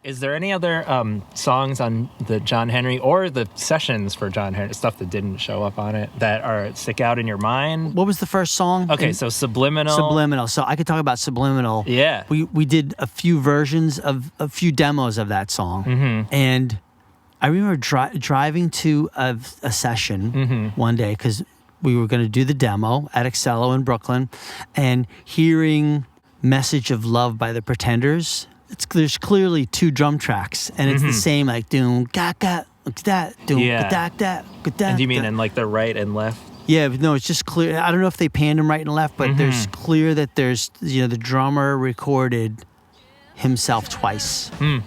Is there any other songs on the John Henry or the sessions for John Henry, stuff that didn't show up on it, that stick out in your mind? What was the first song? Okay, so Subliminal. Subliminal. So I could talk about Subliminal. Yeah. We did a few versions of a few demos of that song. Mm-hmm. And I remember driving to a session one day because we were going to do the demo at Excello in Brooklyn, and hearing Message of Love by the Pretenders. There's clearly two drum tracks, and it's the same, like doom ga ga da doom ga da da. And do you mean in like the right and left? Yeah, no, it's just clear. I don't know if they panned him right and left, but there's clear that there's the drummer recorded himself twice. When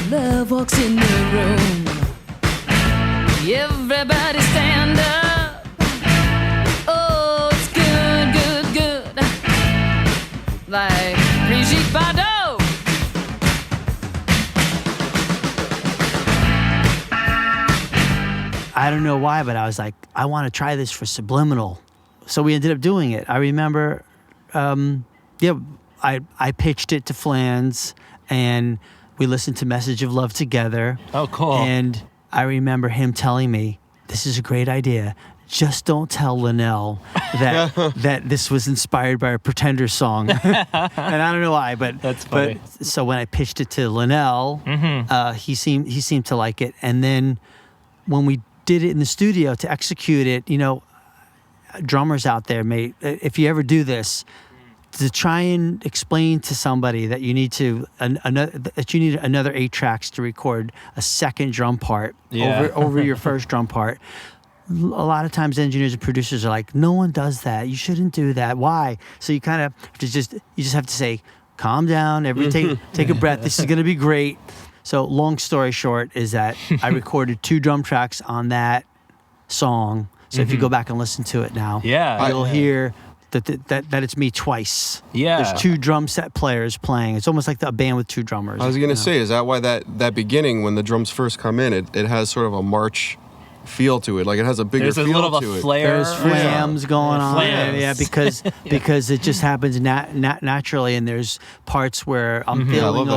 love walks in the room, everybody stand up. Oh, it's good, good, good. Like Brigitte Bardot. I don't know why, but I was like, I want to try this for Subliminal. So we ended up doing it. I remember, I pitched it to Flans, and we listened to Message of Love together. Oh, cool. And I remember him telling me, this is a great idea. Just don't tell Linnell that this was inspired by a Pretender song. And I don't know why, but that's funny. But, so when I pitched it to Linnell, he seemed to like it. And then when we did it in the studio to execute it, drummers out there, mate, if you ever do this, to try and explain to somebody that you need another 8 tracks to record a second drum part over your first drum part. A lot of times engineers and producers are like, no one does that. You shouldn't do that. Why? So you kind of just have to say, calm down, take a breath. This is going to be great. So long story short is that I recorded 2 drum tracks on that song. So if you go back and listen to it now, you'll hear that it's me twice. Yeah. There's 2 drum set players playing. It's almost like a band with 2 drummers. I was going to say, is that why that beginning, when the drums first come in, it has sort of a march feel to it? Like it has a bigger feel to it. There's a little flare. There's flams going on. Flams. Yeah, because it just happens naturally, and there's parts where I'm feeling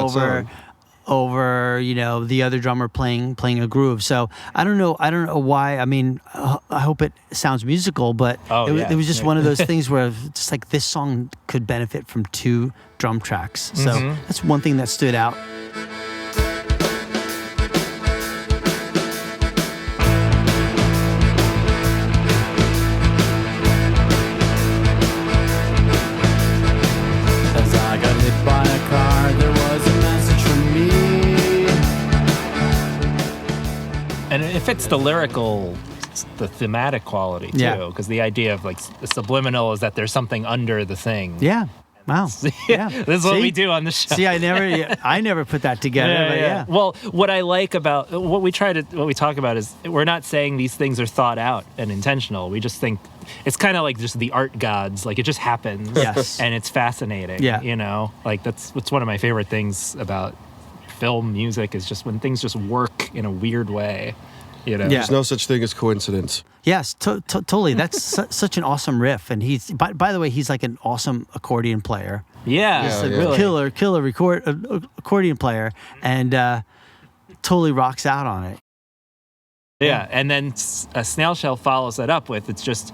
over the other drummer playing a groove. So I don't know why. I mean, I hope it sounds musical, but it was just one of those things where just like this song could benefit from 2 drum tracks. So that's one thing that stood out. And it fits the the thematic quality too, because the idea of like the subliminal is that there's something under the thing. Yeah. Wow. Yeah. This is what we do on the show. See, I never put that together. Yeah. Well, what I like about what we talk about is we're not saying these things are thought out and intentional. We just think it's kind of like just the art gods. Like it just happens. Yes. And it's fascinating. Yeah. Like that's one of my favorite things about film music is just when things just work in a weird way. There's no such thing as coincidence. Yes, totally. That's such an awesome riff, and he's by the way, he's like an awesome accordion player. Yeah, really. Killer accordion player, and totally rocks out on it. Yeah, and then Snail Shell follows that up with, it's just,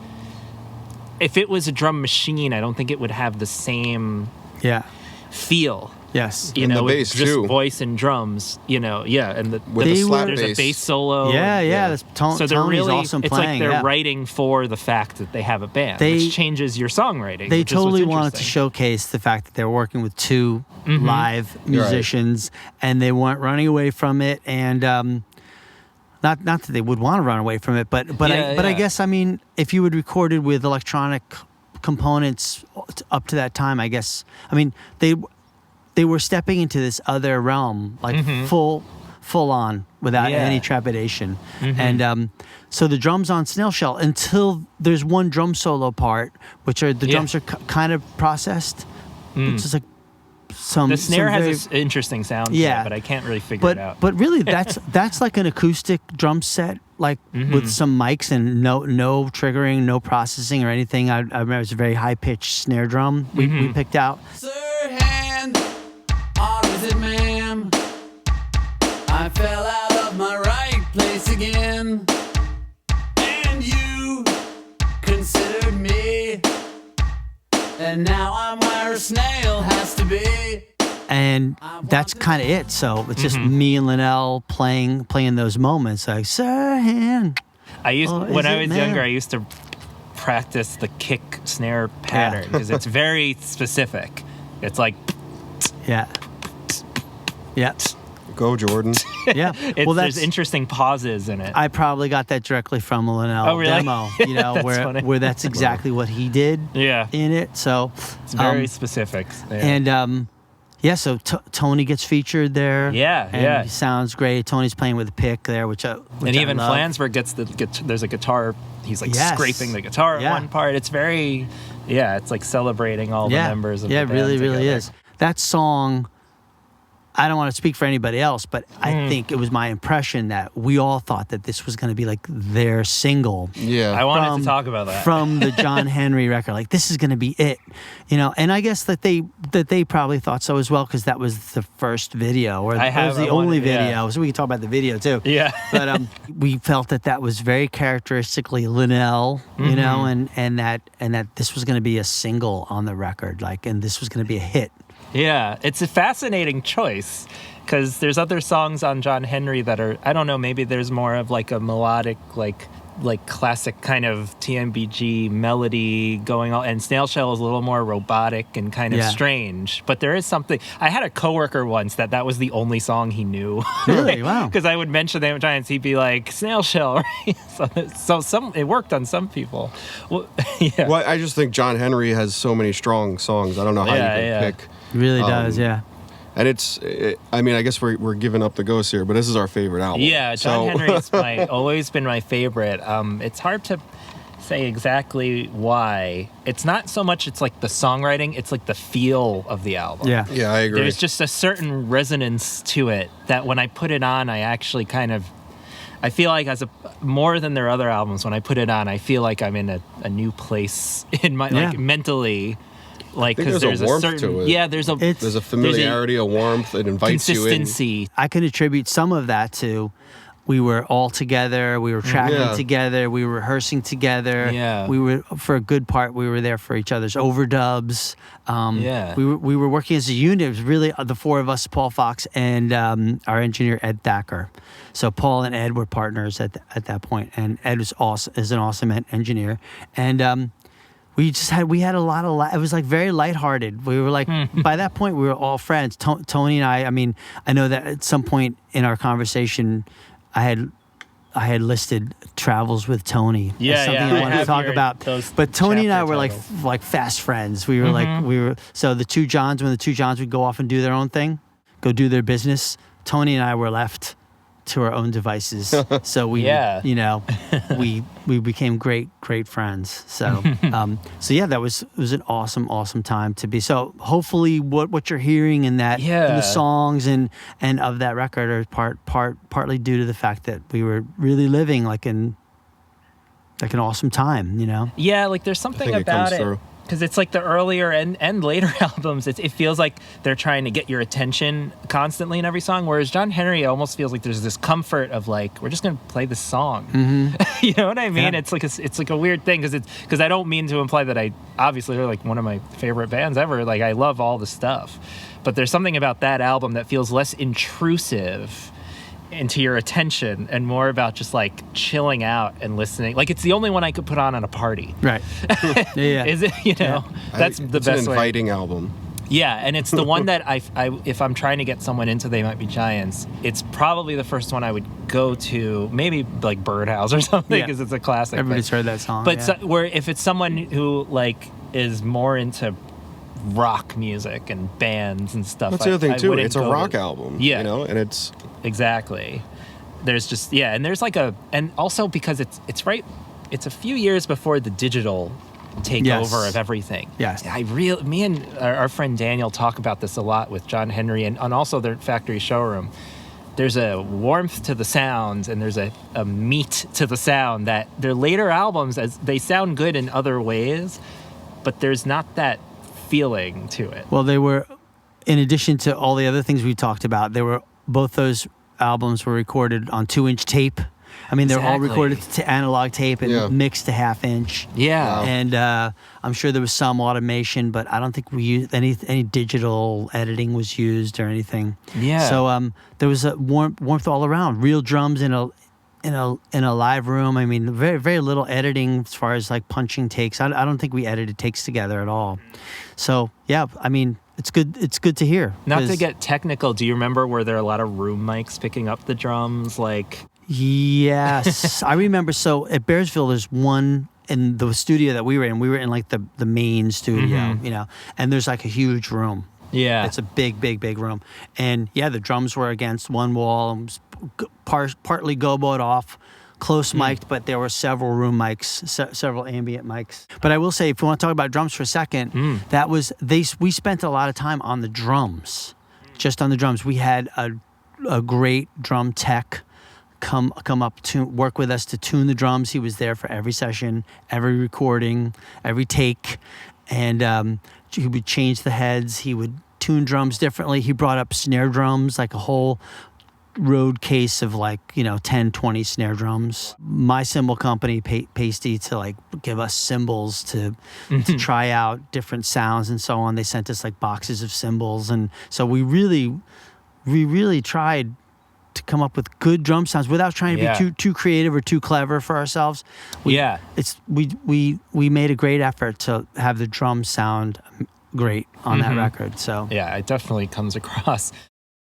if it was a drum machine, I don't think it would have the same feel. Yes. And the bass, just too. voice and drums, and with the slap there's bass. a bass solo. Yeah. So they're Tony's really, awesome it's playing. like they're writing for the fact that they have a band, They- which changes your songwriting. They which is what's totally wanted to interesting. showcase the fact that they're working with 2 live musicians, and they weren't running away from it. And not that they would want to run away from it, but I guess, I mean, if you had recorded with electronic components up to that time, I guess, I mean, they were stepping into this other realm, like full on, without any trepidation. And so the drums on Snail Shell, until there's one drum solo part, which are the drums are kind of processed. It's just like the snare has this interesting sound to it, but I can't really figure it out. But really, that's like an acoustic drum set, like with some mics and no triggering, no processing or anything. I remember it's a very high pitched snare drum we picked out. Sir Hand, or is it ma'am? I fell out of my right place again, and you considered me, and now I'm where a snail has to be. And that's kind of it. So it's just me and Linnell playing those moments. Like, Sirhan. When I was younger, I used to practice the kick snare pattern because it's very specific. It's like, yeah. Go, Jordan. Yeah. There's interesting pauses in it. I probably got that directly from a Linnell demo, where that's exactly what he did in it. So it's very specific. Yeah. And so Tony gets featured there. Yeah. He sounds great. Tony's playing with a pick there, which and even Flansburgh gets there's a guitar. He's like scraping the guitar at one part. It's very, it's like celebrating all the members of the band. Yeah, it really together. is. That song, I don't want to speak for anybody else, but I think it was my impression that we all thought that this was going to be like their single. Yeah. I wanted to talk about that. From the John Henry record. Like, this is going to be it. And I guess that they probably thought so as well, because that was the first video, or that was the only video. Yeah. So we can talk about the video too. Yeah. But we felt that was very characteristically Linnell, you know, and that this was going to be a single on the record, and this was going to be a hit. Yeah, it's a fascinating choice because there's other songs on John Henry that are, I don't know, maybe there's more of like a melodic, like classic kind of TMBG melody going on, and Snail Shell is a little more robotic and kind of strange. But there is something. I had a coworker once that was the only song he knew. Really? Wow. Because I would mention them Giants, he'd be like Snail Shell. Right? So it worked on some people. Well, Well, I just think John Henry has so many strong songs. I don't know how you can pick. Really does, yeah. And I guess we're giving up the ghost here, but this is our favorite album. Yeah, John Henry's always been my favorite. It's hard to say exactly why. It's not so much it's like the songwriting, it's like the feel of the album. Yeah. Yeah, I agree. There's just a certain resonance to it that when I put it on, I actually I feel like more than their other albums, when I put it on, I feel like I'm in a new place in my, like, mentally. Like, because there's a warmth to it. There's a familiarity, a warmth that invites you in. Consistency. I can attribute some of that to we were all together, we were tracking together, we were rehearsing together. Yeah. We were, for a good part, we were there for each other's overdubs. We were working as a unit. It was really the four of us, Paul Fox and our engineer Ed Thacker. So Paul and Ed were partners at that point, and Ed is an awesome engineer. And we had a lot of, it was like very lighthearted. We were like, by that point, we were all friends. Tony and I know that at some point in our conversation, I had listed travels with Tony. Yeah, something I wanted to talk about. But Tony and I were like fast friends. We were so the two Johns, when the two Johns would go off and do their own thing, go do their business, Tony and I were left to our own devices. So we became great friends. So that was an awesome time to be. So hopefully what you're hearing in that in the songs and of that record are partly due to the fact that we were really living like an awesome time, you know? Yeah, like there's something about it. Because it's like the earlier and later albums, it feels like they're trying to get your attention constantly in every song. Whereas John Henry almost feels like there's this comfort of like, we're just going to play this song. Mm-hmm. You know what I mean? Yeah. It's like a weird thing because I don't mean to imply that obviously they're like one of my favorite bands ever. Like I love all the stuff. But there's something about that album that feels less intrusive into your attention and more about just like chilling out and listening. Like it's the only one I could put on a party. Right. Yeah. Is it, that's the best way. It's an inviting album. Yeah, and it's the one that I if I'm trying to get someone into They Might Be Giants, it's probably the first one I would go to, maybe like Birdhouse or something, because it's a classic. Everybody's heard that song. But where if it's someone who like is more into rock music and bands and stuff. That's the other thing too. It's a rock album. Yeah, and it's exactly. There's just and there's like and also because it's a few years before the digital takeover of everything. Yes, me and our friend Daniel talk about this a lot with John Henry and also their Factory Showroom. There's a warmth to the sounds and there's a meat to the sound that their later albums, as they sound good in other ways, but there's not that feeling to it. Well, they were, in addition to all the other things we talked about, they were both those albums were recorded on 2-inch tape. I mean, they're all Exactly. recorded to analog tape and Yeah. mixed to 1/2 inch. Yeah. And I'm sure there was some automation, but I don't think we used any digital editing was used or anything. Yeah. So there was a warmth all around. Real drums in a live room. I mean, very very little editing as far as like punching takes. I don't think we edited takes together at all. So yeah, I mean, it's good. It's good to hear. Not to 'cause- get technical, do you remember were there a lot of room mics picking up the drums? Like, Yes, I remember. So at Bearsville, there's one in the studio that we were in. We were in like the main studio, you know, and there's like a huge room. yeah. It's a big room. And yeah, the drums were against one wall, and was partly goboed off, close mic'd, but there were several room mics, several ambient mics. But I will say, if you want to talk about drums for a second, that was we spent a lot of time on the drums, just on the drums. We had a great drum tech come up to work with us to tune the drums. He was there for every session, every recording, every take, and he would change the heads. He would tune drums differently. He brought up snare drums, like a whole road case of 10, 20 snare drums. My cymbal company, Pasty, to like give us cymbals to try out different sounds and so on. They sent us like boxes of cymbals, and so we really tried to come up with good drum sounds without trying to Yeah. be too creative or too clever for ourselves. Yeah. We made a great effort to have the drums sound great on that record. So Yeah, it definitely comes across.